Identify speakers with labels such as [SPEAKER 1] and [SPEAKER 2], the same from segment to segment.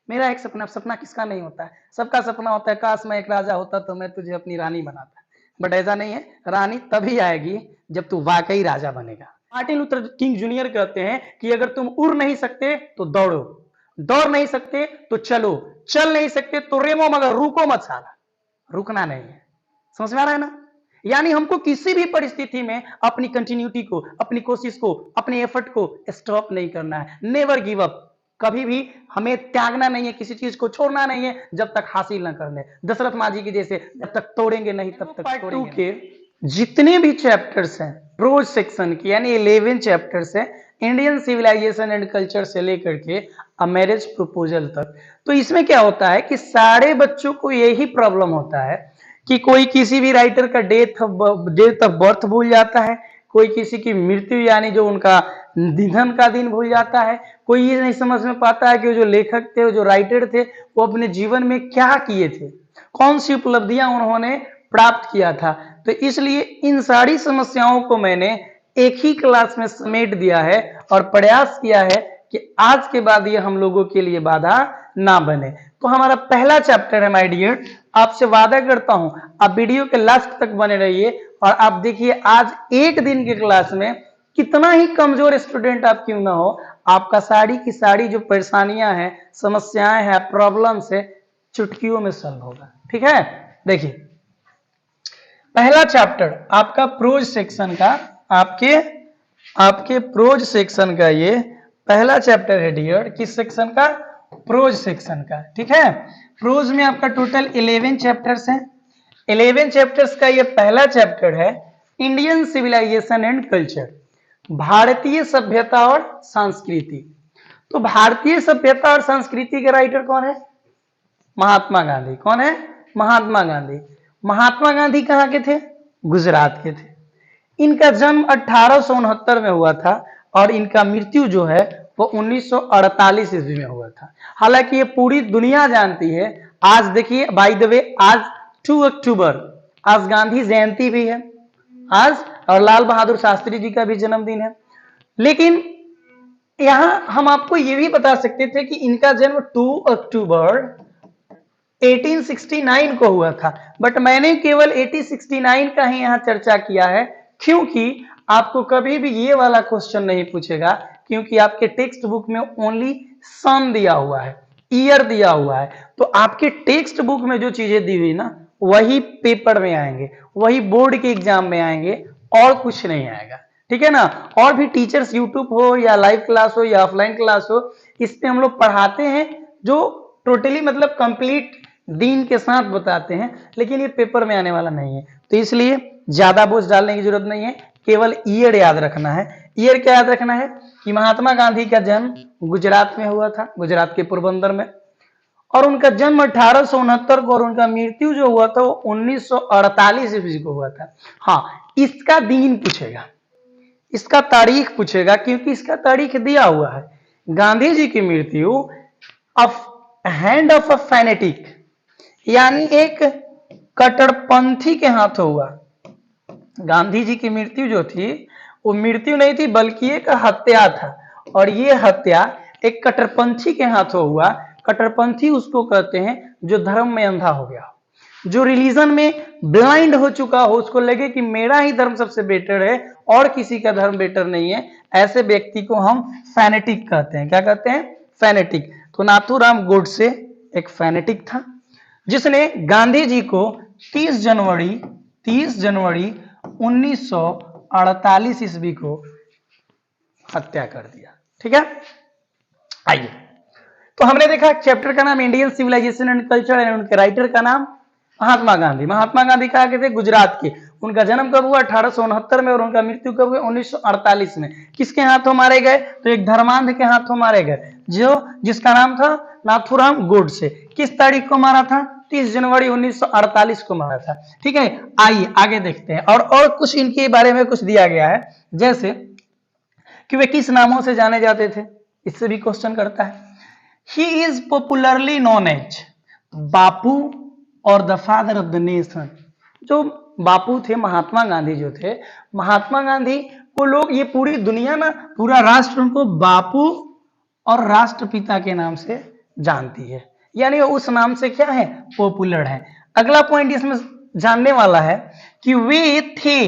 [SPEAKER 1] मेरा एक सपना, सपना किसका नहीं होता है, सबका सपना होता है काश मैं एक राजा होता तो मैं तुझे अपनी रानी बनाता, बट ऐसा नहीं है। रानी तभी आएगी जब तू वाकई राजा बनेगा। मार्टिन लूथर किंग जूनियर कहते हैं कि अगर तुम उड़ नहीं सकते तो दौड़ो, दौड़ नहीं सकते तो चलो, चल नहीं सकते तो रेमो, मगर रुको मत साला, रुकना नहीं है। समझ में आ रहा है ना? यानी हमको किसी भी परिस्थिति में अपनी कंटिन्यूटी को, अपनी कोशिश को, अपने एफर्ट को स्टॉप नहीं करना है। नेवर गिव अप, कभी भी हमें त्यागना नहीं है, किसी चीज को छोड़ना नहीं है जब तक हासिल ना करने। दशरथ माझी की जैसे जब तक तोड़ेंगे नहीं तब तक तोड़ेंगे के जितने भी चैप्टर्स हैं प्रोज सेक्शन की, यानी 11 चैप्टर्स है इंडियन सिविलाइजेशन एंड कल्चर से लेकर के अ मैरिज प्रपोजल तक। तो इसमें क्या होता है कि सारे बच्चों को यही प्रॉब्लम होता है कि कोई किसी भी राइटर का डेट ऑफ बर्थ भूल जाता है, कोई किसी की मृत्यु यानी जो उनका निधन का दिन भूल जाता है, कोई ये नहीं समझ में पाता है कि जो लेखक थे, जो राइटर थे, वो अपने जीवन में क्या किए थे, कौन सी उपलब्धियां उन्होंने प्राप्त किया था। तो इसलिए इन सारी समस्याओं को मैंने एक ही क्लास में समेट दिया है और प्रयास किया है कि आज के बाद ये हम लोगों के लिए बाधा ना बने। तो हमारा पहला चैप्टर है माय डियर, आपसे वादा करता हूं आप वीडियो के लास्ट तक बने रहिए और आप देखिए आज एक दिन की क्लास में कितना ही कमजोर स्टूडेंट आप क्यों ना हो, आपका सारी की सारी जो परेशानियां हैं, समस्याएं हैं, प्रॉब्लम्स है, चुटकियों में सॉल्व होगा। ठीक है, देखिए पहला चैप्टर आपका प्रोज सेक्शन का, आपके प्रोज सेक्शन का ये पहला चैप्टर है डियर। किस सेक्शन का? प्रोज सेक्शन का। ठीक है, प्रोज में आपका टोटल 11 चैप्टर्स हैं। 11 चैप्टर्स का ये पहला चैप्टर है इंडियन सिविलाइजेशन एंड कल्चर, भारतीय सभ्यता और संस्कृति। तो भारतीय सभ्यता और संस्कृति के राइटर कौन है? महात्मा गांधी। कौन है? महात्मा गांधी। महात्मा गांधी कहाँ के थे? गुजरात के थे। इनका जन्म 1869 में हुआ था और इनका मृत्यु जो है वो 1948 ईस्वी में हुआ था। हालांकि ये पूरी दुनिया जानती है। आज देखिए बाय द वे, आज 2 अक्टूबर, आज गांधी जयंती भी है आज, और लाल बहादुर शास्त्री जी का भी जन्मदिन है। लेकिन यहां हम आपको ये भी बता सकते थे कि इनका जन्म 2 अक्टूबर 1869 को हुआ था, बट मैंने केवल 1869 का ही यहां चर्चा किया है, क्योंकि आपको कभी भी ये वाला क्वेश्चन नहीं पूछेगा, क्योंकि आपके टेक्स्ट बुक में ओनली सन दिया हुआ है, ईयर दिया हुआ है। तो आपके टेक्स्ट बुक में जो चीजें दी हुई ना वही पेपर में आएंगे, वही बोर्ड के एग्जाम में आएंगे, और कुछ नहीं आएगा। ठीक है ना? और भी टीचर्स यूट्यूब हो या लाइव क्लास हो या ऑफलाइन क्लास हो, इसमें हम लोग पढ़ाते हैं जो टोटली मतलब कंप्लीट दीन के साथ बताते हैं, लेकिन ये पेपर में आने वाला नहीं है। तो इसलिए ज्यादा बोझ डालने की जरूरत नहीं है, केवल ईयर याद रखना है। ईयर क्या याद रखना है कि महात्मा गांधी का जन्म गुजरात में हुआ था, गुजरात के पोरबंदर में, और उनका जन्म 1869 को, और उनका मृत्यु जो हुआ था वो 1948 ईस्वी को हुआ था। हाँ, इसका दिन पूछेगा, इसका तारीख पूछेगा, क्योंकि इसका तारीख दिया हुआ है। गांधी जी की मृत्यु of hand of a fanatic, यानी एक कट्टरपंथी के हाथ हुआ। गांधी जी की मृत्यु जो थी वो मृत्यु नहीं थी बल्कि एक हत्या था, और ये हत्या एक कट्टरपंथी के हाथों हुआ। कट्टरपंथी उसको कहते हैं जो धर्म में अंधा हो गया, जो रिलीजन में ब्लाइंड हो चुका हो, उसको लगे कि मेरा ही धर्म सबसे बेटर है और किसी का धर्म बेटर नहीं है, ऐसे व्यक्ति को हम फैनेटिक कहते हैं। क्या कहते हैं? फैनेटिक। तो नाथूराम गोडसे एक फैनेटिक था जिसने गांधी जी को 30 जनवरी 1948 ईस्वी को हत्या कर दिया। ठीक है, आइए तो हमने देखा चैप्टर का नाम Indian civilization and culture, and उनके राइटर का नाम महात्मा गांधी। महात्मा गांधी कहाँ के थे? गुजरात के। उनका जन्म कब हुआ? 1869 में, और उनका मृत्यु कब हुआ? 1948 में। किसके हाथों मारे गए? तो एक धर्मांध के हाथों मारे गए, जिसका नाम था नाथूराम गोडसे। किस तारीख को मारा था? 30 जनवरी 1948 को मारा था। ठीक है, आइए आगे देखते हैं। और कुछ इनके बारे में कुछ दिया गया है, जैसे कि वे किस नामों से जाने जाते थे, इससे भी क्वेश्चन करता है। He is popularly known as Bapu और the father of the nation. जो बापू थे, महात्मा गांधी जो थे, महात्मा गांधी को लोग, ये पूरी दुनिया ना, पूरा राष्ट्र उनको बापू और राष्ट्रपिता के नाम से जानती है, यानी वो उस नाम से क्या है, पॉपुलर है। अगला पॉइंट इसमें जानने वाला है कि वे थे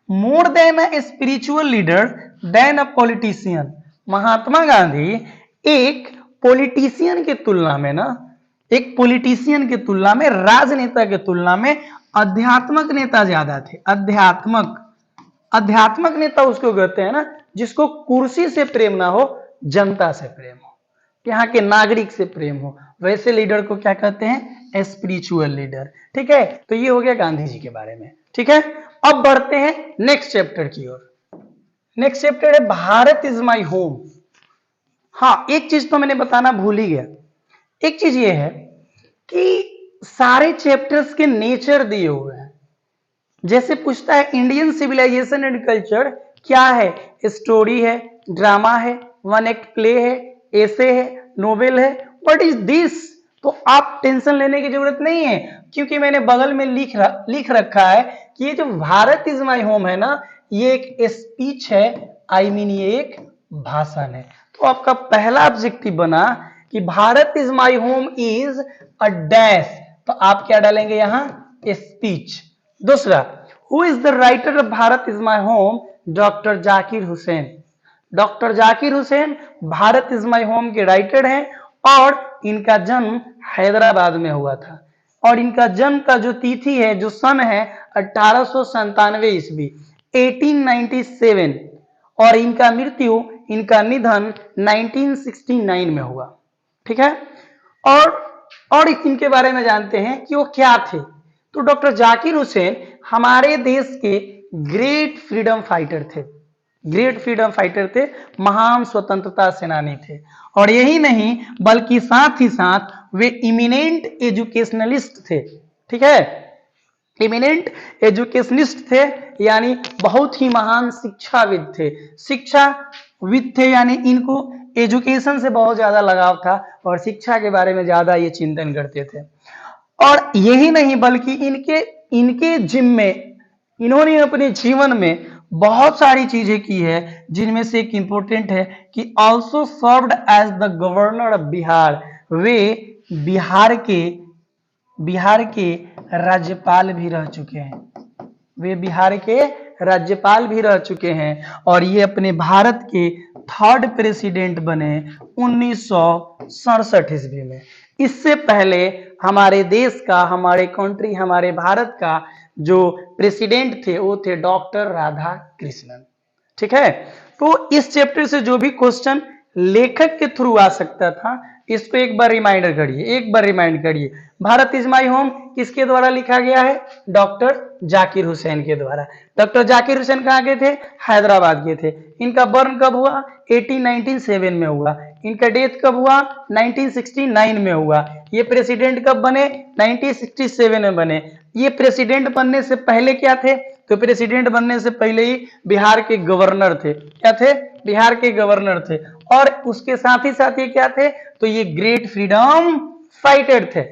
[SPEAKER 1] more than a spiritual leader than a politician. Mahatma Gandhi एक पॉलिटिशियन की तुलना में ना, एक पॉलिटिशियन की तुलना में, राजनेता की तुलना में आध्यात्मक नेता ज्यादा थे। आध्यात्मक नेता उसको कहते हैं ना जिसको कुर्सी से प्रेम ना हो, जनता से प्रेम हो, यहाँ के नागरिक से प्रेम हो, वैसे लीडर को क्या कहते हैं, स्पिरिचुअल लीडर। ठीक है, तो ये हो गया गांधी जी के बारे में। ठीक है, अब बढ़ते हैं नेक्स्ट चैप्टर की ओर। नेक्स्ट चैप्टर है भारत इज माई होम। हाँ, एक चीज तो मैंने बताना भूल ही गया। एक चीज ये है कि सारे चैप्टर्स के नेचर दिए हुए हैं। जैसे पूछता है इंडियन सिविलाइजेशन एंड कल्चर क्या है, स्टोरी है, ड्रामा है, वन एक्ट प्ले है, एसे है, नोवेल है, व्हाट इज दिस? तो आप टेंशन लेने की जरूरत नहीं है, क्योंकि मैंने बगल में लिख रखा है कि ये जो भारत इज माई होम है ना, ये एक स्पीच है, आई मीन ये एक भाषण है। तो आपका पहला ऑब्जेक्टिव बना कि Bharat is my home is a dash, तो आप क्या डालेंगे यहां, स्पीच। दूसरा, who is the writer of Bharat is my home, doctor Zakir Hussain. Doctor Zakir Hussain Bharat is my home के राइटर हैं और इनका जन्म हैदराबाद में हुआ था। और इनका जन्म का जो तिथि है, जो सन है 1897 ईस्वी, 1897, और इनका मृत्यु, इनका निधन 1969 में हुआ। ठीक है, और इनके बारे में जानते हैं कि वो क्या थे। तो डॉक्टर जाकिर हुसैन हमारे देश के ग्रेट फ्रीडम फाइटर थे, ग्रेट फ्रीडम फाइटर थे, महान स्वतंत्रता सेनानी थे। और यही नहीं बल्कि साथ ही साथ वे इमिनेंट एजुकेशनलिस्ट थे। ठीक है, इमिनेंट एजुकेशनिस्ट थे, यानी बहुत ही महान शिक्षाविद थे। शिक्षाविद थे यानी इनको एजुकेशन से बहुत ज्यादा लगाव था और शिक्षा के बारे में ज्यादा ये चिंतन करते थे। और यही नहीं बल्कि इनके जिम्मे, इन्होंने अपने जीवन में बहुत सारी चीजें की है, जिनमें से एक इंपॉर्टेंट है कि also served as the governor of Bihar. वे बिहार के राज्यपाल भी रह चुके हैं, वे बिहार के राज्यपाल भी रह चुके हैं। और ये अपने भारत के थर्ड प्रेसिडेंट बने 1967 ईस्वी में। इससे पहले हमारे देश का, हमारे कंट्री, हमारे भारत का जो प्रेसिडेंट थे वो थे डॉक्टर राधा कृष्णन। ठीक है, तो इस चैप्टर से जो भी क्वेश्चन लेखक के थ्रू आ सकता था, इसको एक बार रिमाइंडर करिए, एक बार रिमाइंड करिए। भारत इज माई होम किसके द्वारा लिखा गया है, डॉक्टर जाकिर हुसैन के द्वारा। डॉक्टर जाकिर हुसैन कहाँ के थे, हैदराबाद के थे। इनका बर्न कब हुआ, 1897 में हुआ। इनका डेथ कब हुआ, 1969 में हुआ। ये प्रेसिडेंट कब बने, 1967 में बने। ये प्रेसिडेंट बनने से पहले क्या थे, तो प्रेसिडेंट बनने से पहले ही बिहार के गवर्नर थे। क्या थे, बिहार के गवर्नर थे। और उसके साथ ही साथ ये क्या थे, तो ये ग्रेट फ्रीडम फाइटर थे।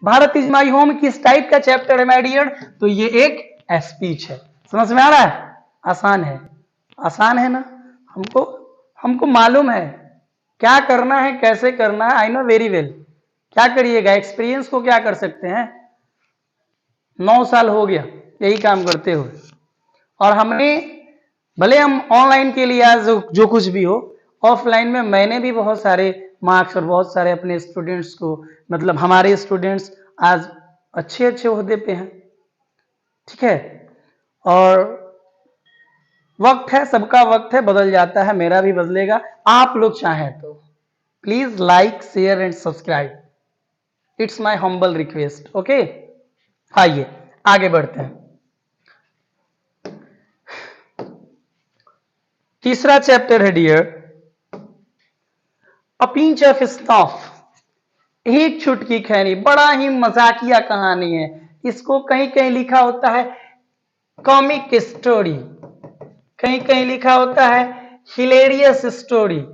[SPEAKER 1] भारत इज माई होम किस टाइप का चैप्टर है माय डियर, तो ये एक स्पीच है। समझ में आ रहा है, आसान है, आसान है ना। हमको मालूम है क्या करना है, कैसे करना है, आई नो वेरी वेल। क्या करिएगा, एक्सपीरियंस को क्या कर सकते हैं, 9 साल हो गया यही काम करते हुए। और हमने, भले हम ऑनलाइन के लिए आज जो कुछ भी हो, ऑफलाइन में मैंने भी बहुत सारे मार्क्स और बहुत सारे अपने स्टूडेंट्स को, मतलब हमारे स्टूडेंट्स आज अच्छे अच्छे ओहदे पे हैं। ठीक है, और वक्त है, सबका वक्त है, बदल जाता है, मेरा भी बदलेगा। आप लोग चाहें तो please like, share and subscribe, it's my humble request. Okay, आइए आगे बढ़ते हैं। तीसरा चैप्टर है dear, a pinch of snuff, एक चुटकी खैनी। बड़ा ही मजाकिया कहानी है। इसको कहीं कहीं लिखा होता है कॉमिक स्टोरी, कहीं कहीं लिखा होता है हिलेरियस स्टोरी,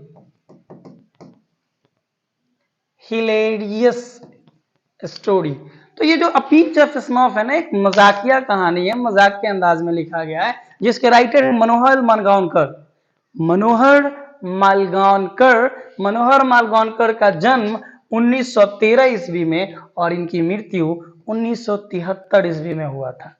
[SPEAKER 1] हिलेरियस स्टोरी। तो ये जो अ पिंच ऑफ स्नफ है ना, एक मजाकिया कहानी है, मजाक के अंदाज में लिखा गया है, जिसके राइटर है मनोहर मालगांवकर। मनोहर मालगांवकर का जन्म 1913 ईस्वी में और इनकी मृत्यु 1973 ईस्वी में हुआ था।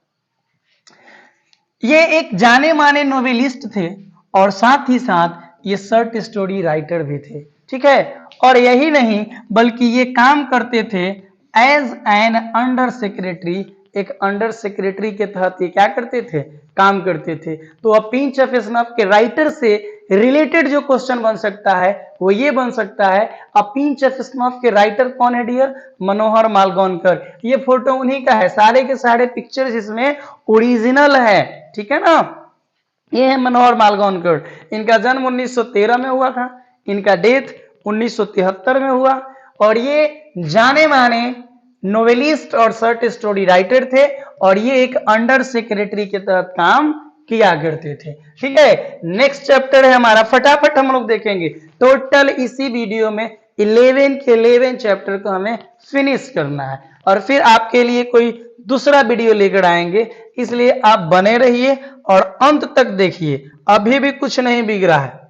[SPEAKER 1] ये एक जाने माने नोवेलिस्ट थे और साथ ही साथ ये शॉर्ट स्टोरी राइटर भी थे, ठीक है। और यही नहीं बल्कि ये काम करते थे एज एन अंडर सेक्रेटरी, एक अंडर सेक्रेटरी के तहत ये क्या करते थे, काम करते थे। तो अब पिंच ऑफ स्नफ के राइटर से रिलेटेड जो क्वेश्चन बन सकता है वो ये बन सकता है, अब पिंच ऑफ स्नफ के राइटर कौन है डियर, मनोहर मालगोनकर। ये फोटो उन्हीं का है, सारे के सारे पिक्चर्स इसमें ओरिजिनल है, ठीक है ना। ये है मनोहर मालगोनकर, इनका जन्म 1913 में हुआ था, इनका डेथ 1973 में हुआ और ये जाने माने नोवेलिस्ट और शॉर्ट स्टोरी राइटर थे और ये एक अंडर सेक्रेटरी के तहत काम किया करते थे, ठीक है। नेक्स्ट चैप्टर है हमारा, फटाफट हम लोग देखेंगे। टोटल इसी वीडियो में 11 के 11 चैप्टर को हमें फिनिश करना है और फिर आपके लिए कोई दूसरा वीडियो लेकर आएंगे, इसलिए आप बने रहिए और अंत तक देखिए, अभी भी कुछ नहीं बिगड़ रहा है,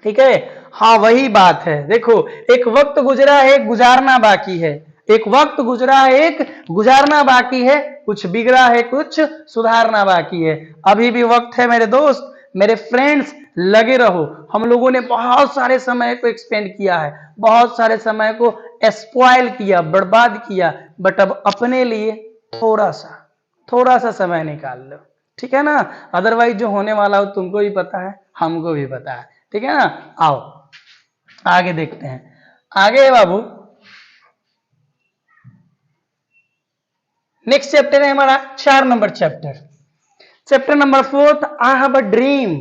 [SPEAKER 1] ठीक है। हाँ वही बात है, देखो एक वक्त गुजरा है, गुजारना बाकी है, एक वक्त गुजरा है, एक गुजारना बाकी है, कुछ बिगड़ा है, कुछ सुधारना बाकी है। अभी भी वक्त है मेरे दोस्त, मेरे फ्रेंड्स, लगे रहो। हम लोगों ने बहुत सारे समय को एक्सपेंड किया है, बहुत सारे समय को स्पॉइल किया, बर्बाद किया, बट अब अपने लिए थोड़ा सा समय निकाल लो, ठीक है ना। अदरवाइज जो होने वाला हो तुमको भी पता है, हमको भी पता है, ठीक है ना। आओ आगे देखते हैं, आगे बाबू नेक्स्ट चैप्टर है हमारा 4 number chapter, chapter number 4, I have a dream.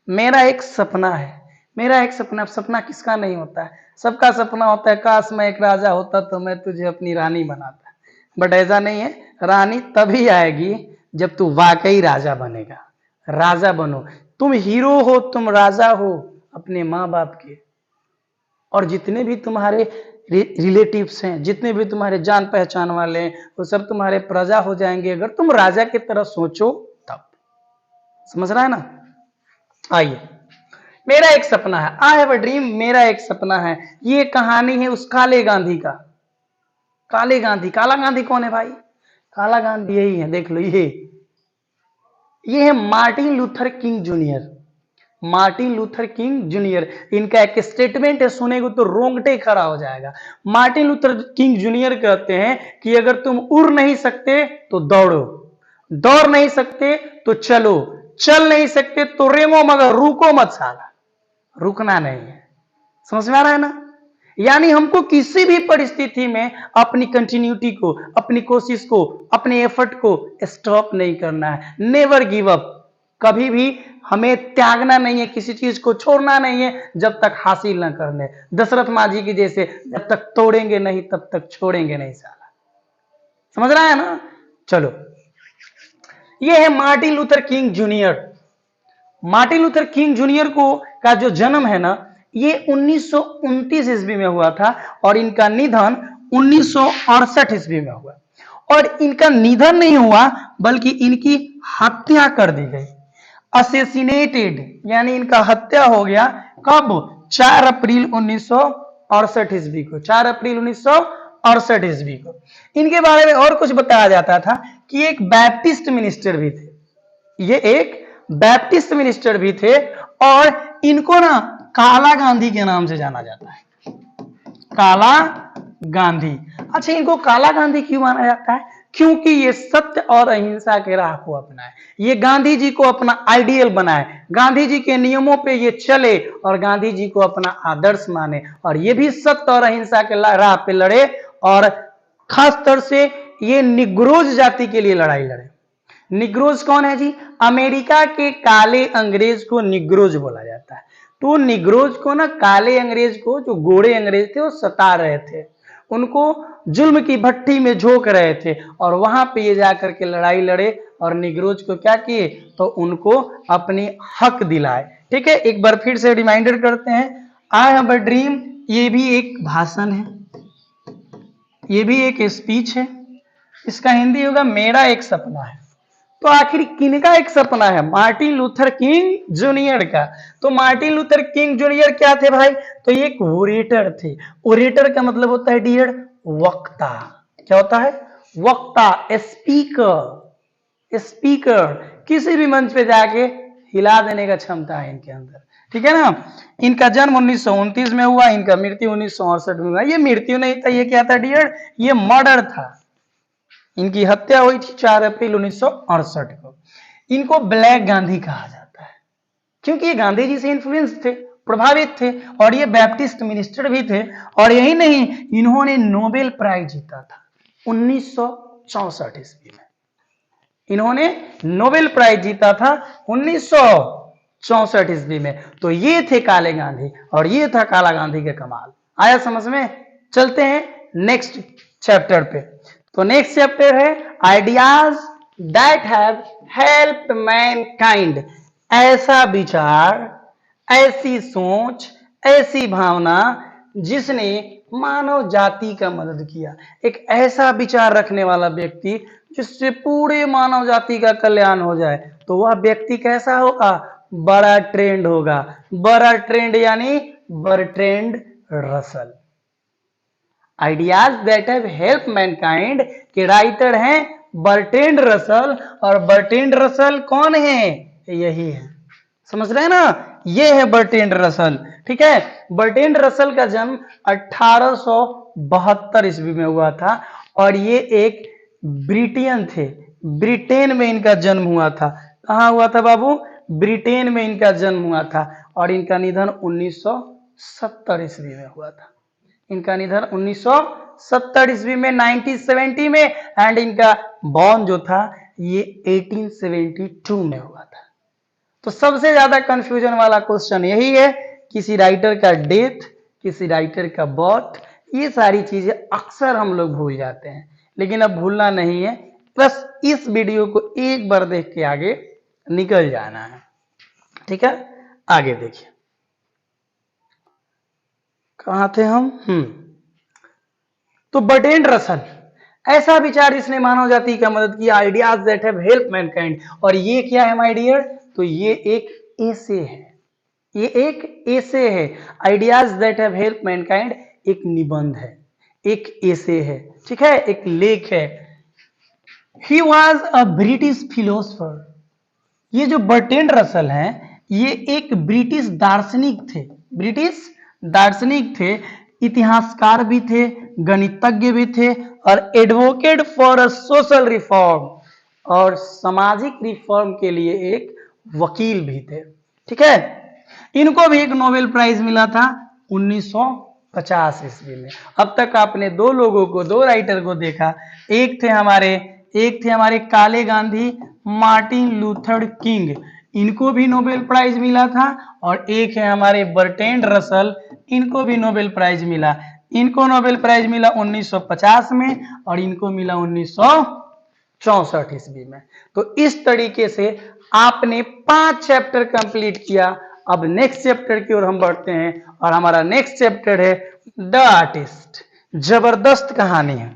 [SPEAKER 1] मेरा एक सपना है, मेरा एक सपना। सपना किसका नहीं होता है, सबका सपना होता है, काश मैं एक राजा होता तो मैं तुझे अपनी रानी बनाता, बट ऐसा नहीं है। रानी तभी आएगी जब तू वाकई राजा बनेगा। राजा बनो, तुम हीरो हो, तुम राजा हो अपने माँ बाप के, और जितने भी तुम्हारे रिलेटिव्स हैं, जितने भी तुम्हारे जान पहचान वाले हैं, वो सब तुम्हारे प्रजा हो जाएंगे अगर तुम राजा की तरह सोचो तब। समझ रहा है ना। आइए, मेरा एक सपना है, आई हैव अ ड्रीम, मेरा एक सपना है। ये कहानी है उस काले गांधी का। काले गांधी, काला गांधी कौन है भाई, काला गांधी यही है, देख लो, ये है Martin Luther king junior. Martin Luther king junior, इनका एक स्टेटमेंट है, सुनेगो तो रोंगटे खड़ा हो जाएगा। मार्टिन लूथर किंग जूनियर कहते हैं कि अगर तुम उड़ नहीं सकते तो दौड़ो, दौड़ नहीं सकते तो चलो, चल नहीं सकते तो रेमो, मगर रुको मत साला, रुकना नहीं है। समझ में आ रहा है ना। यानी हमको किसी भी परिस्थिति में अपनी कंटिन्यूटी को, अपनी कोशिश को, अपने एफर्ट को स्टॉप नहीं करना है। नेवर गिव अप, कभी भी हमें त्यागना नहीं है, किसी चीज को छोड़ना नहीं है जब तक हासिल न कर ले। दशरथ माझी की जैसे, जब तक तोड़ेंगे नहीं तब तक छोड़ेंगे नहीं साला। समझ रहा है ना। चलो, ये है Martin Luther king junior. Martin Luther king junior को का जो जन्म है ना, ये 1929 ईस्वी में हुआ था और इनका निधन 1968 ईस्वी में हुआ। और इनका निधन नहीं हुआ बल्कि इनकी हत्या कर दी गई, असेसिनेटेड, यानी इनका हत्या हो गया। कब, 4 अप्रैल 1968 ईस्वी को, 4 अप्रैल 1968 ईस्वी को। इनके बारे में और कुछ बताया जाता था कि एक बैप्टिस्ट मिनिस्टर भी थे, ये एक बैप्टिस्ट मिनिस्टर भी थे और इनको ना काला गांधी के नाम से जाना जाता है, काला गांधी। अच्छा, इनको काला गांधी क्यों माना जाता है, क्योंकि ये सत्य और अहिंसा के राह को अपनाए, ये गांधी जी को अपना आइडियल बनाए, गांधी जी के नियमों पे ये चले और गांधी जी को अपना आदर्श माने, और ये भी सत्य और अहिंसा के राह पे लड़े, और खास तौर से ये निग्रोज जाति के लिए लड़ाई लड़े। निग्रोज कौन है जी, अमेरिका के काले अंग्रेज को निग्रोज बोला जाता है। तो निग्रोज को ना, काले अंग्रेज को, जो गोरे अंग्रेज थे वो सता रहे थे, उनको जुल्म की भट्टी में झोंक रहे थे, और वहां पे ये जाकर के लड़ाई लड़े और निग्रोज को क्या किए, तो उनको अपनी हक दिलाए। ठीक है, एक बार फिर से रिमाइंडर करते हैं, आई हैव अ ड्रीम, ये भी एक भाषण है, ये भी एक स्पीच है, इसका हिंदी होगा मेरा एक सपना है। तो आखिर किनका एक सपना है? मार्टिन लूथर किंग जूनियर का। तो मार्टिन लूथर किंग जूनियर क्या थे भाई? तो ये एक ओरेटर थे। ओरेटर का मतलब होता है डियर वक्ता। क्या होता है? वक्ता, स्पीकर। स्पीकर किसी भी मंच पे जाके हिला देने का क्षमता है इनके अंदर, ठीक है ना। इनका जन्म 1929 में हुआ, इनका मृत्यु 1968 में हुआ। ये मृत्यु नहीं था, ये क्या था डियर? ये मर्डर था। इनकी हत्या हुई थी 4 अप्रैल 1968 को। इनको ब्लैक गांधी कहा जाता है क्योंकि ये गांधी जी से इन्फ्लुएंस थे, प्रभावित थे, और ये बैप्टिस्ट मिनिस्टर भी थे। और यही नहीं, इन्होंने नोबेल प्राइज जीता था 1964 ईस्वी में। इन्होंने नोबेल प्राइज जीता था 1964 ईस्वी में। तो ये थे काले गांधी, और ये था काला गांधी का कमाल। आया समझ में? चलते हैं नेक्स्ट चैप्टर पे। तो नेक्स्ट चैप्टर है ideas that have helped Mankind. ऐसा विचार, ऐसी सोच, ऐसी भावना जिसने मानव जाति का मदद किया। एक ऐसा विचार रखने वाला व्यक्ति जिससे पूरे मानव जाति का कल्याण हो जाए, तो वह व्यक्ति कैसा होगा? बड़ा ट्रेंड होगा। बड़ा ट्रेंड यानी Bertrand Russell. Ideas that have help Mankind के राइटर हैं बर्ट्रैंड रसल। और बर्ट्रैंड रसल कौन है? यही है, समझ रहे हैं ना? ये है बर्ट्रैंड रसल, ठीक है। बर्ट्रैंड रसल का जन्म 1872 ईस्वी में हुआ था, और ये एक ब्रिटेन थे। ब्रिटेन में इनका जन्म हुआ था। कहां हुआ था बाबू? ब्रिटेन में इनका जन्म हुआ था। और इनका निधन 1970 ईस्वी में हुआ था। इनका निधन 1970 ईस्वी में, 1970 में। एंड इनका बॉर्न जो था ये 1872 में हुआ था। तो सबसे ज्यादा कंफ्यूजन वाला क्वेश्चन यही है, किसी राइटर का डेथ, किसी राइटर का बर्थ, ये सारी चीजें अक्सर हम लोग भूल जाते हैं, लेकिन अब भूलना नहीं है। बस इस वीडियो को एक बार देख के आगे निकल जाना है, ठीक है। आगे देखिए, कहां थे हम? तो बर्ट्रैंड रसल, ऐसा विचार जिसने मानव जाति का मदद किया। Ideas that have help Mankind. और ये क्या है माय डियर? तो ये एक एसे है। ये एक एसे है। Ideas that have help Mankind एक निबंध है, एक एसे है, ठीक है, एक लेख है। He was a British philosopher. ये जो बर्ट्रैंड रसल हैं, ये एक ब्रिटिश दार्शनिक थे। ब्रिटिश दार्शनिक थे, इतिहासकार भी थे, गणितज्ञ भी थे, और advocate for a social reform, और सामाजिक रिफॉर्म के लिए एक वकील भी थे, ठीक है। इनको भी एक नोबेल प्राइज मिला था 1950 ईस्वी में। अब तक आपने दो लोगों को, दो राइटर को देखा। एक थे हमारे काले गांधी, मार्टिन लूथर किंग, इनको भी नोबेल प्राइज मिला था। और एक है हमारे बर्ट्रैंड रसल, इनको भी नोबेल प्राइज मिला। इनको नोबेल प्राइज मिला 1950 में, और इनको मिला 1964 ईस्वी में। तो इस तरीके से आपने 5 चैप्टर कंप्लीट किया। अब नेक्स्ट चैप्टर की ओर हम बढ़ते हैं, और हमारा नेक्स्ट चैप्टर है द आर्टिस्ट। जबरदस्त कहानी है।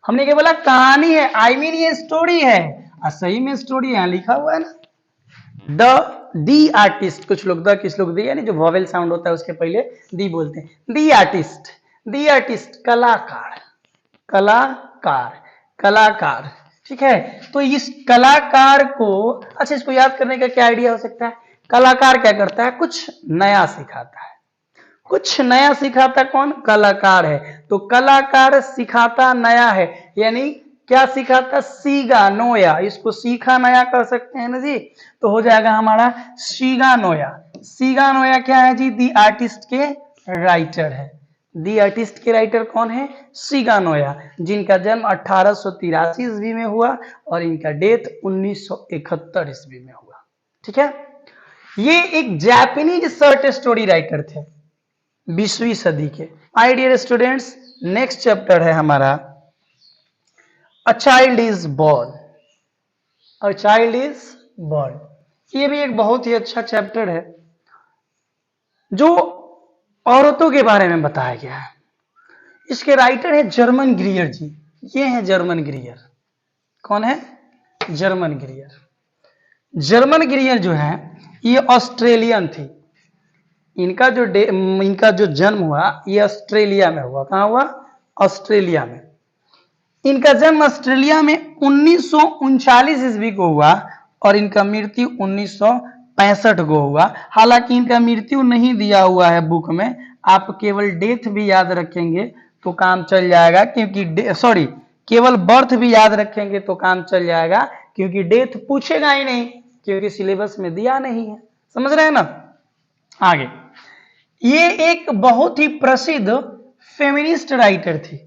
[SPEAKER 1] हमने क्या बोला? कहानी है, आई मीन ये स्टोरी है, और सही में स्टोरी यहां लिखा हुआ है ना, दी आर्टिस्ट। कुछ लोग द, किस लोग दी, यानी जो वॉवेल साउंड होता है उसके पहले दी बोलते हैं। दी आर्टिस्ट, दी आर्टिस्ट कलाकार, कलाकार, कलाकार, ठीक है। तो इस कलाकार को, अच्छा, इसको याद करने का क्या आइडिया हो सकता है? कलाकार क्या करता है? कुछ नया सिखाता है। कुछ नया सिखाता कौन? कलाकार है। तो कलाकार सिखाता नया है, यानी क्या सिखाता? सीगा नोया। इसको सीखा नया कर सकते हैं ना जी, तो हो जाएगा हमारा सीगा नोया। सीगा नोया क्या है जी? दी आर्टिस्ट के राइटर है। दी आर्टिस्ट के राइटर कौन है? सीगा नोया, जिनका जन्म 1883 ईस्वी में हुआ, और इनका डेथ 1971 ईस्वी में हुआ, ठीक है। ये एक जापानीज शॉर्ट स्टोरी राइटर थे 20वीं सदी के। My dear students, next chapter है हमारा a child is born. A child is born, ये भी एक बहुत ही अच्छा चैप्टर है, जो औरतों के बारे में बताया गया है। इसके राइटर है जर्मन ग्रीयर जी। ये है जर्मन ग्रीयर। कौन है? जर्मन गिरियर। जर्मन गिरियर जो है ये ऑस्ट्रेलियन थी। इनका जो जन्म हुआ ये ऑस्ट्रेलिया में हुआ। कहाँ हुआ? ऑस्ट्रेलिया में। इनका जन्म ऑस्ट्रेलिया में 1939 ईस्वी को हुआ और इनका मृत्यु 1965 को हुआ। हालांकि इनका मृत्यु नहीं दिया हुआ है बुक में, आप केवल डेथ भी याद रखेंगे तो काम चल जाएगा, क्योंकि सॉरी केवल बर्थ भी याद रखेंगे तो काम चल जाएगा, क्योंकि डेथ पूछेगा ही नहीं, क्योंकि सिलेबस में दिया नहीं है। समझ रहे हैं ना? आगे, ये एक बहुत ही प्रसिद्ध फेमिनिस्ट राइटर थी।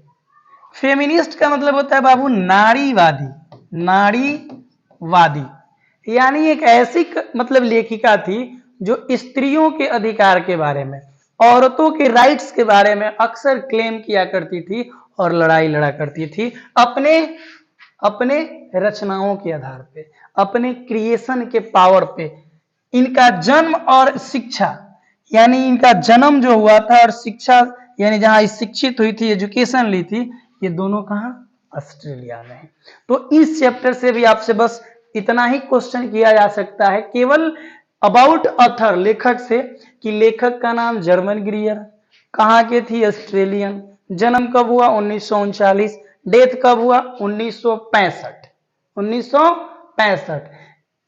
[SPEAKER 1] फेमिनिस्ट का मतलब होता है बाबू नारीवादी। नारीवादी यानी एक ऐसी मतलब लेखिका थी जो स्त्रियों के अधिकार के बारे में, औरतों के राइट्स के बारे में अक्सर क्लेम किया करती थी और लड़ाई लड़ा करती थी अपने रचनाओं के आधार पे, अपने क्रिएशन के पावर पे। इनका जन्म और शिक्षा, यानी इनका जन्म जो हुआ था और शिक्षा यानी जहां शिक्षित हुई थी, एजुकेशन ली थी, ये दोनों कहां? ऑस्ट्रेलिया में। तो इस चैप्टर से भी आपसे बस इतना ही क्वेश्चन किया जा सकता है, केवल अबाउट ऑथर, लेखक से, कि लेखक का नाम जर्मन गिरियर, कहां के थी? ऑस्ट्रेलियन, जन्म कब हुआ? 1939, डेथ कब हुआ? 1965।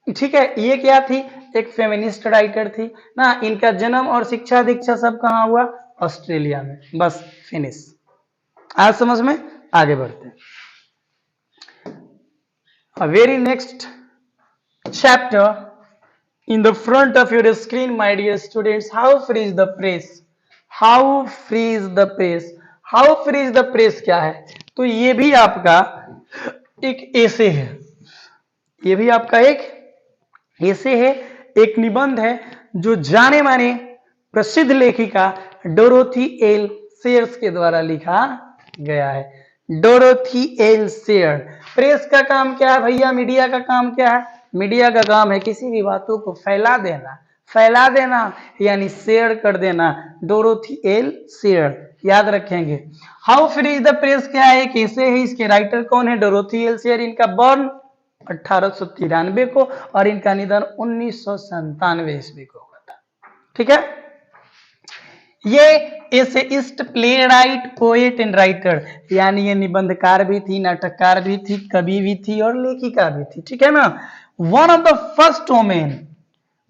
[SPEAKER 1] ठीक है, ये क्या थी? एक फेमिनिस्ट राइटर थी ना। इनका जन्म और शिक्षा दीक्षा सब कहां हुआ? ऑस्ट्रेलिया में। बस फिनिश। आज समझ में? आगे बढ़ते हैं। A very next chapter in the front of your screen, my dear students. How free is the press? How free is the press? How free is the press क्या है? तो ये भी आपका एक एसे है, ये भी आपका एक एसे है, एक निबंध है जो जाने माने प्रसिद्ध लेखिका डोरोथी एल सेयर्स के द्वारा लिखा गया है। Dorothy L share. प्रेस का काम क्या है भैया? मीडिया का काम क्या है? मीडिया का काम है किसी भी बातों को फैला देना यानी शेयर कर देना। डोरोथी एल सेयर, याद रखेंगे। How free is the press क्या है? कैसे है? इसके राइटर कौन है? Dorothy L share. इनका बर्न 1893 को और इनका निधन 1997 ईस्वी को हुआ था। ठीक है, ये essayist, play right, poet and writer, यानी ये निबंधकार भी थी, नाटककार भी थी, कवि भी थी और लेखिका भी थी। ठीक है ना? One of the first women,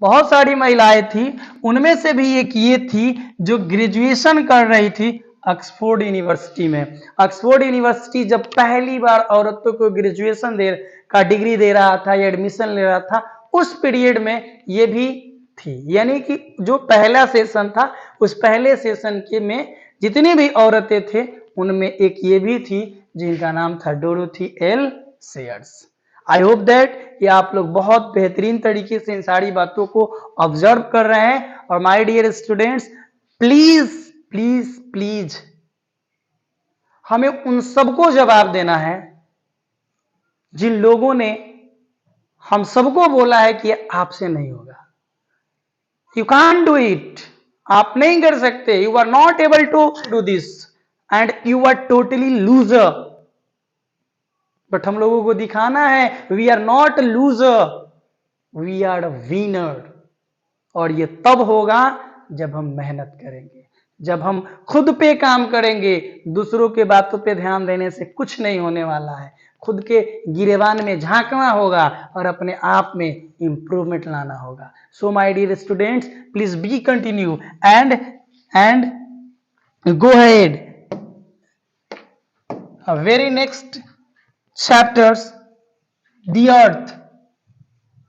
[SPEAKER 1] बहुत सारी महिलाएं थी, उनमें से भी एक ये थी जो ग्रेजुएशन कर रही थी ऑक्सफोर्ड यूनिवर्सिटी में। ऑक्सफोर्ड यूनिवर्सिटी जब पहली बार औरतों को ग्रेजुएशन का डिग्री दे रहा था या एडमिशन ले रहा था, उस पीरियड में ये भी थी। यानी कि जो पहला सेशन था, उस पहले सेशन के में जितनी भी औरतें थे उनमें एक ये भी थी जिनका नाम था Dorothy L shares. I hope that ये आप लोग बहुत बेहतरीन तरीके से इन सारी बातों को ऑब्जर्व कर रहे हैं। और my dear students, please please please हमें उन सबको जवाब देना है जिन लोगों ने हम सबको बोला है कि आपसे नहीं होगा। यू कांट डू इट, आप नहीं कर सकते। You are not able to do this and you are totally loser. But हम लोगों को दिखाना है we are not loser, we are winner. और ये तब होगा जब हम मेहनत करेंगे, जब हम खुद पे काम करेंगे। दूसरों के बातों पे ध्यान देने से कुछ नहीं होने वाला है। खुद के गिरेबान में झांकना होगा और अपने आप में इंप्रूवमेंट लाना होगा। So my dear students, please be continue and go ahead. Very next chapters, the earth.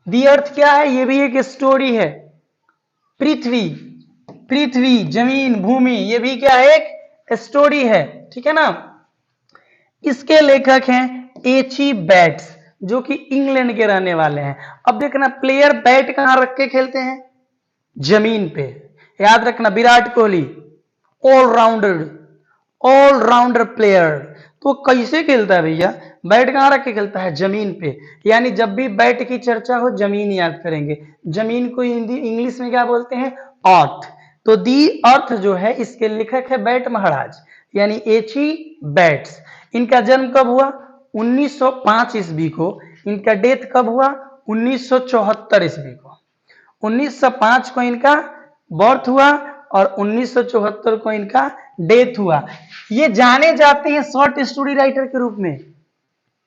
[SPEAKER 1] The earth क्या है? ये भी एक स्टोरी है। पृथ्वी, जमीन, भूमि, ये भी क्या है? एक स्टोरी है। ठीक है ना? इसके लेखक हैं एची बैट्स, जो कि इंग्लैंड के रहने वाले हैं। अब देखना, प्लेयर बैट कहां रख के खेलते हैं? जमीन पे। याद रखना, विराट कोहली ऑलराउंडर प्लेयर। तो कैसे खेलता है भैया? बैट कहां रख के खेलता है? जमीन पे। यानी जब भी बैट की चर्चा हो, जमीन याद करेंगे। जमीन को हिंदी इंग्लिश में क्या बोलते हैं? अर्थ। तो दी अर्थ जो है, इसके लेखक है बैट महाराज, यानी एची बैट्स। इनका जन्म कब हुआ? 1905 ईस्वी को। इनका डेथ कब हुआ? 1974 ईस्वी को। 1905 को इनका बर्थ हुआ और 1974 को इनका डेथ हुआ। ये जाने जाते हैं शॉर्ट स्टोरी राइटर के रूप में।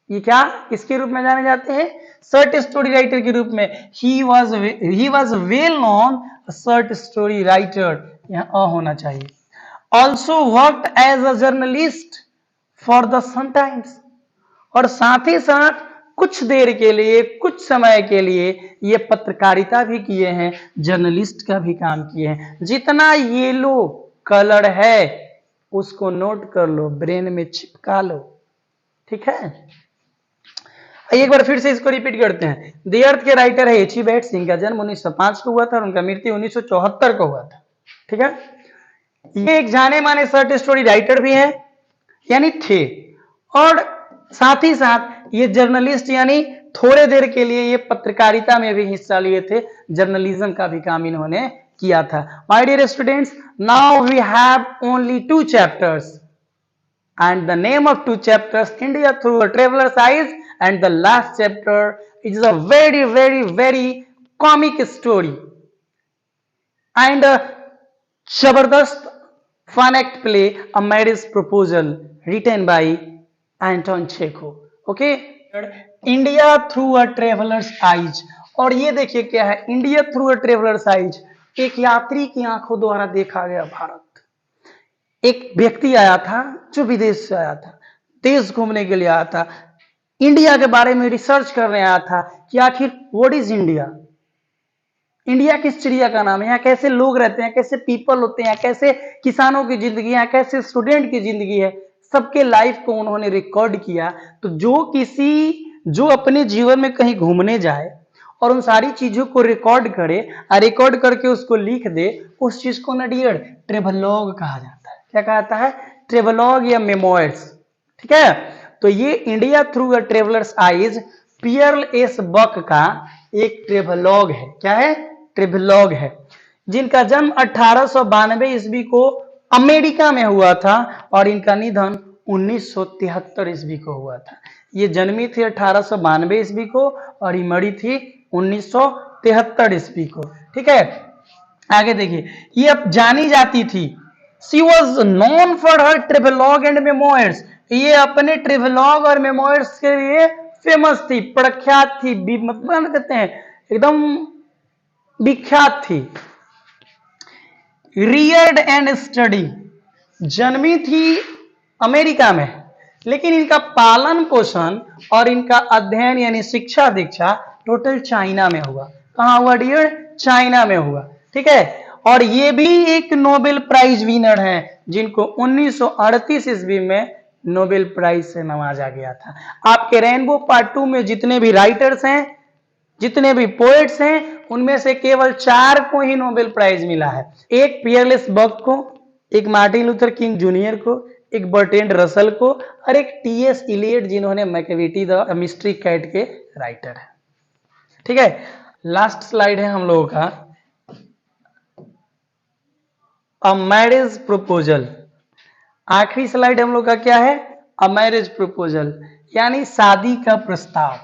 [SPEAKER 1] ये क्या किसके रूप में जाने जाते हैं? शॉर्ट स्टोरी राइटर के रूप में। He was well known short story writer, यहाँ होना चाहिए। Also worked as a journalist for the Sun Times, और साथ ही साथ कुछ देर के लिए, कुछ समय के लिए ये पत्रकारिता भी किए हैं, जर्नलिस्ट का भी काम किए हैं। जितना येलो कलर है उसको नोट कर लो, ब्रेन में चिपका लो, ठीक है। एक बार फिर से इसको रिपीट करते हैं। द अर्थ के राइटर है एच.ई. बेट्स, इनका जन्म 1905 को हुआ था और उनका मृत्यु 1974 को हुआ था, ठीक है। ये एक जाने माने शॉर्ट स्टोरी राइटर भी हैं, यानी थे, और साथ ही साथ ये जर्नलिस्ट, यानी थोड़े देर के लिए ये पत्रकारिता में भी हिस्सा लिए थे, जर्नलिज्म का भी काम इन्होंने किया था। My dear students, now we have only 2 chapters and the name of 2 chapters, India through a traveler's eyes, and the last chapter is a very comic story and a Zabardast fun act play, A Marriage Proposal, written by Anton Chekhov. Okay, India through a traveller's eyes. और ये देखिए क्या है, India through a traveller's eyes, एक यात्री की आंखों द्वारा देखा गया भारत। एक व्यक्ति आया था जो विदेश से आया था, देश घूमने के लिए आया था, इंडिया के बारे में रिसर्च करने आया था कि आखिर व्हाट इज इंडिया, इंडिया किस चिड़िया का नाम है, यहाँ कैसे लोग रहते हैं, कैसे पीपल होते हैं, कैसे किसानों की जिंदगी है, कैसे स्टूडेंट की जिंदगी है, सबके लाइफ को उन्होंने रिकॉर्ड किया। तो जो अपने जीवन में कहीं घूमने जाए और उन सारी चीजों को रिकॉर्ड करे और रिकॉर्ड करके उसको लिख दे, उस चीज को ना डियर ट्रेवलॉग कहा जाता है। क्या कहता है? ट्रेवलॉग या मेमोइर्स, ठीक है। तो ये India through a traveller's eyes Pearl S Buck का एक ट्रेवलॉग है। क्या है? ट्रेवलॉग है, जिनका जन्म 1892 ईस्वी को अमेरिका में हुआ था और इनका निधन 1973 ईस्वी को हुआ था। ये जन्मी थी 1892 ईस्वी को और ये मरी थी 1973 ईस्वी को, ठीक है। आगे देखिए, ये अब जानी जाती थी, she was known for her travelogue and memoirs, ये अपने ट्रेवलॉग और मेमोइर्स के लिए फेमस थी, प्रख्यात थी, मतलब कहते हैं एकदम विख्यात थी। रियर्ड एंड स्टडी, जन्मी थी अमेरिका में, लेकिन इनका पालन पोषण और इनका अध्ययन यानी शिक्षा दीक्षा टोटल चाइना में हुआ। कहां हुआ डियर? चाइना में हुआ, ठीक है। और ये भी एक नोबेल प्राइज विनर हैं, जिनको 1938 ईस्वी में नोबेल प्राइज से नवाजा गया था। आपके रेनबो पार्ट 2 में जितने भी राइटर्स हैं, जितने भी पोएट्स हैं, उनमें से केवल 4 को ही नोबेल प्राइज मिला है। एक पियरलेस बक को, एक मार्टिन लूथर किंग जूनियर को, एक बर्ट्रैंड रसल को और एक टी.एस. इलियट, जिन्होंने मैकेविटी द मिस्ट्री कैट के राइटर है, ठीक है। लास्ट स्लाइड है हम लोगों का, अ मैरिज प्रपोजल। आखिरी स्लाइड हम लोग का क्या है? अ मैरिज प्रपोजल, यानी शादी का प्रस्ताव।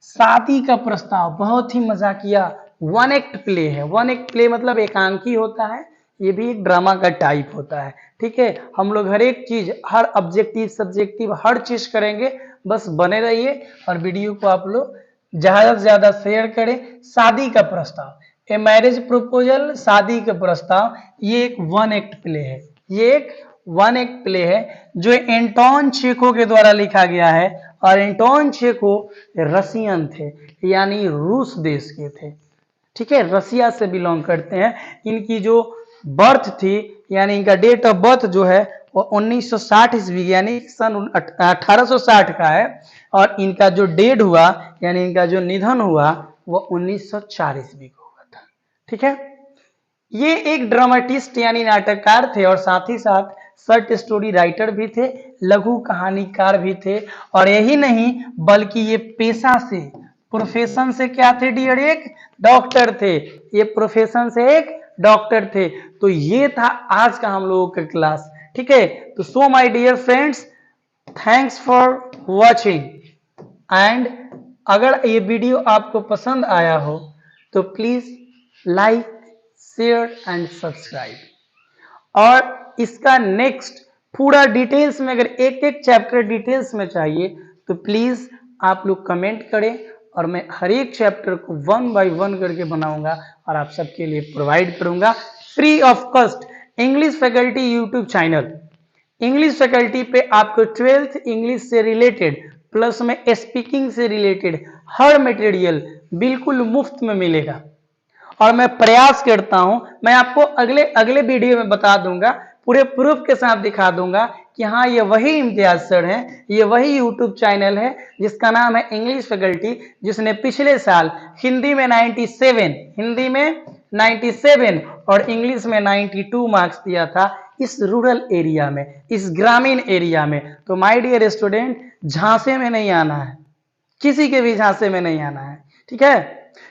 [SPEAKER 1] शादी का प्रस्ताव बहुत ही मजाकिया वन एक्ट प्ले है। वन एक्ट प्ले मतलब एकांकी होता है, ये भी एक ड्रामा का टाइप होता है, ठीक है। हम लोग हर एक चीज, हर ऑब्जेक्टिव सब्जेक्टिव हर चीज करेंगे, बस बने रहिए और वीडियो को आप लोग ज्यादा से ज्यादा शेयर करें। शादी का प्रस्ताव, ए मैरिज प्रपोजल, शादी का प्रस्ताव, ये एक वन एक्ट प्ले है। ये एक वन एक्ट प्ले है जो एंटोन चेखो के द्वारा लिखा गया है, और एंटोन चेखो रसियन थे, यानी रूस देश के थे, ठीक है, रसिया से बिलोंग करते हैं। इनकी जो बर्थ थी, यानी इनका डेट ऑफ बर्थ जो है वो 1960 ईस्वी यानी सन 1860 का है, और इनका जो डेड हुआ यानी इनका जो निधन हुआ वो 1904 ईस्वी को हुआ था, ठीक है। ये एक ड्रामेटिस्ट यानी नाटककार थे और साथ ही साथ शॉर्ट स्टोरी राइटर भी थे, लघु कहानीकार भी थे, और यही नहीं बल्कि ये पेशा से, प्रोफेशन से क्या थे डियर? एक डॉक्टर थे। ये प्रोफेशन से एक डॉक्टर थे। तो ये था आज का हम लोगों का क्लास, ठीक है। तो so my dear friends, thanks for watching and अगर ये वीडियो आपको पसंद आया हो तो please like, share and subscribe. और इसका नेक्स्ट पूरा डिटेल्स में, अगर एक एक चैप्टर डिटेल्स में चाहिए तो प्लीज आप लोग कमेंट करें और मैं हर एक चैप्टर को 1 बाय 1 करके बनाऊंगा और आप सबके लिए प्रोवाइड करूंगा free of cost. English faculty YouTube channel, English faculty पे आपको 12th इंग्लिश से रिलेटेड प्लस में स्पीकिंग से रिलेटेड हर मटेरियल बिल्कुल मुफ्त में मिलेगा। और मैं प्रयास करता हूं, मैं आपको अगले वीडियो में बता दूंगा, पूरे प्रूफ के साथ दिखा दूंगा कि हाँ ये वही इम्तियाज सर है, ये वही यूट्यूब चैनल है जिसका नाम है इंग्लिश फैकल्टी, जिसने पिछले साल हिंदी में 97 और इंग्लिश में 92 मार्क्स दिया था इस रूरल एरिया में, इस ग्रामीण एरिया में। तो माय डियर स्टूडेंट, झांसे में नहीं आना है, किसी के भी झांसे में नहीं आना है, ठीक है?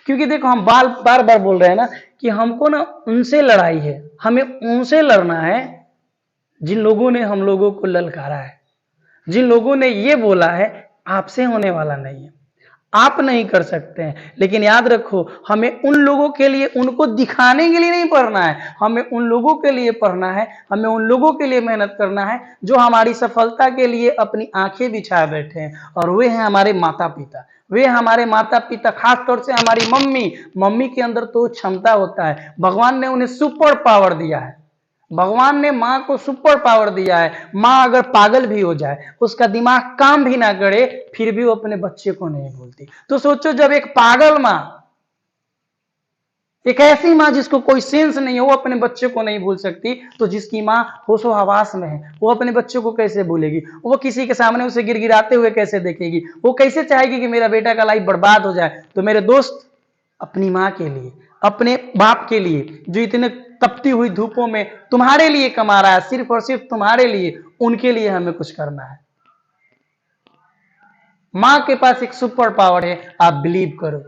[SPEAKER 1] क्योंकि देखो हम बार बार बोल रहे हैं ना कि हमको ना उनसे लड़ाई है, हमें उनसे लड़ना है जिन लोगों ने हम लोगों को ललकारा है, जिन लोगों ने ये बोला है आपसे होने वाला नहीं है, आप नहीं कर सकते हैं। लेकिन याद रखो, हमें उन लोगों के लिए, उनको दिखाने के लिए नहीं पढ़ना है, हमें उन लोगों के लिए पढ़ना है, हमें उन लोगों के लिए मेहनत करना है जो हमारी सफलता के लिए अपनी आंखें बिछाए बैठे हैं, और वे हैं हमारे माता पिता। वे हमारे माता पिता, खास तौर से हमारी मम्मी के अंदर तो क्षमता होता है, भगवान ने उन्हें सुपर पावर दिया है, भगवान ने माँ को सुपर पावर दिया है। माँ अगर पागल भी हो जाए, उसका दिमाग काम भी ना करे, फिर भी वो अपने बच्चे को नहीं भूलती। तो सोचो, जब एक पागल माँ, एक ऐसी माँ जिसको कोई सेंस नहीं है, वो अपने बच्चे को नहीं भूल सकती, तो जिसकी माँ होशो हवास में है वो अपने बच्चे को कैसे भूलेगी? वो किसी के सामने उसे गिड़गिड़ाते हुए कैसे देखेगी? वो कैसे चाहेगी कि मेरा बेटा का लाइफ बर्बाद हो जाए? तो मेरे दोस्त, अपनी माँ के लिए, अपने बाप के लिए जो इतने तपती हुई धूपों में तुम्हारे लिए कमा रहा है, सिर्फ और सिर्फ तुम्हारे लिए, उनके लिए हमें कुछ करना है। माँ के पास एक सुपर पावर है, आप बिलीव करो।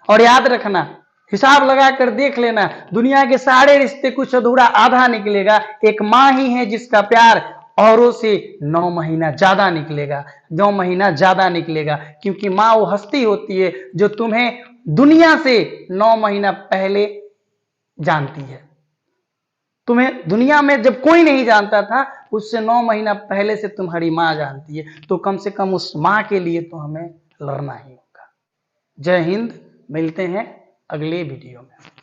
[SPEAKER 1] और याद रखना, हिसाब लगाकर देख लेना, दुनिया के सारे रिश्ते कुछ अधूरा आधा निकलेगा, एक माँ ही है जिसका प्यार औरों से 9 महीना ज्यादा निकलेगा, 9 महीना ज्यादा निकलेगा। क्योंकि माँ वो हस्ती होती है जो तुम्हें दुनिया से 9 महीना पहले जानती है। तुम्हें दुनिया में जब कोई नहीं जानता था, उससे 9 महीना पहले से तुम्हारी माँ जानती है। तो कम से कम उस माँ के लिए तो हमें लड़ना ही होगा। जय हिंद, मिलते हैं अगले वीडियो में।